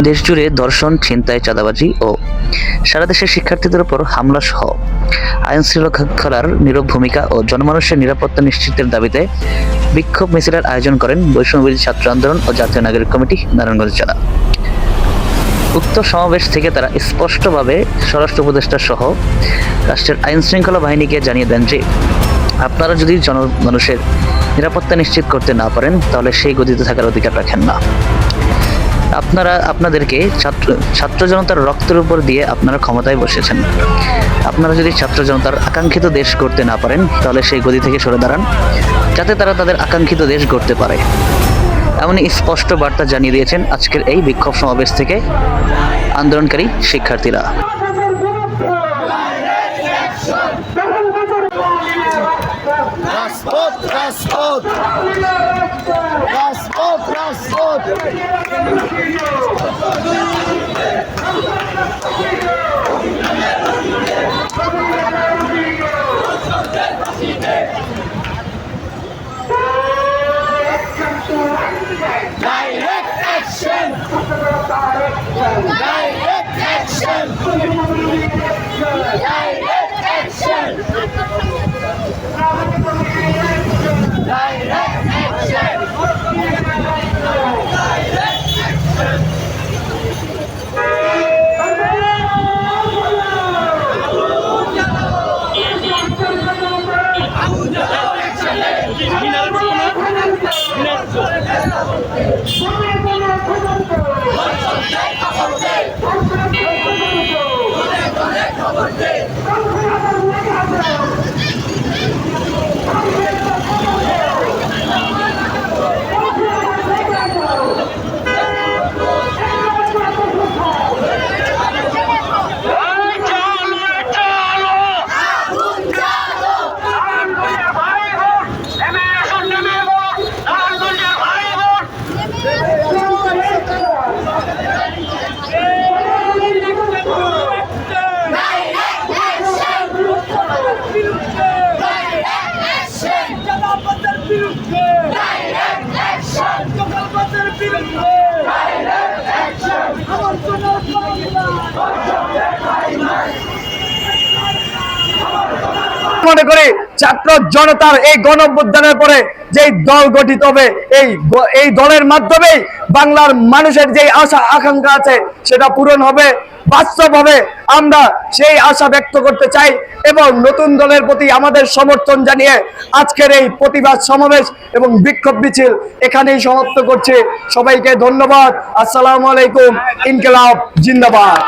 দেশজুড়ে ধর্ষণ, ছিনতাই, চাঁদাবাজি ও সারা দেশের শিক্ষার্থীদের উপর হামলা সহ আইন শৃঙ্খলার নীরব ভূমিকা ও জনমানুষের নিরাপত্তা নিশ্চিতের দাবিতে বিক্ষোভ মিছিলের আয়োজন করেন বৈষম্যবিরোধী ছাত্র আন্দোলন ও জাতীয় নাগরিক কমিটি নারায়ণগঞ্জ জেলা। উক্ত সমাবেশ থেকে তারা স্পষ্টভাবে স্বরাষ্ট্র উপদেষ্টা সহ রাষ্ট্রের আইন শৃঙ্খলা বাহিনীকে জানিয়ে দেন যে আপনারা যদি জনমানুষের নিরাপত্তা নিশ্চিত করতে না পারেন তাহলে সেই গদিতে থাকার অধিকার রাখেন না। আপনাদেরকে ছাত্র জনতার রক্তের উপর দিয়ে আপনারা ক্ষমতায় বসেছেন। আপনারা যদি ছাত্র জনতার আকাঙ্ক্ষিত দেশ গড়তে না পারেন তাহলে সেই গদি থেকে সরে দাঁড়ান, যাতে তারা তাদের আকাঙ্ক্ষিত দেশ গড়তে পারে। এমনই স্পষ্ট বার্তা জানিয়ে দিয়েছেন আজকের এই বিক্ষোভ সমাবেশ থেকে আন্দোলনকারী শিক্ষার্থীরা। Direct action! Direct action! Direct action! Direct action! মনে করি ছাত্র জনতার এই গণঅভ্যুত্থানের পরে যে দল গঠিত হবে, এই দলের মাধ্যমেই বাংলার মানুষের যে আশা আকাঙ্ক্ষা আছে সেটা পূরণ হবে, বাস্তব হবে। আমরা সেই আশা ব্যক্ত করতে চাই এবং নতুন দলের প্রতি আমাদের সমর্থন জানিয়ে আজকের এই প্রতিবাদ সমাবেশ এবং বিক্ষোভ মিছিল এখানেই সমাপ্ত করছি। সবাইকে ধন্যবাদ। আসসালামু আলাইকুম। ইনকিলাব জিন্দাবাদ।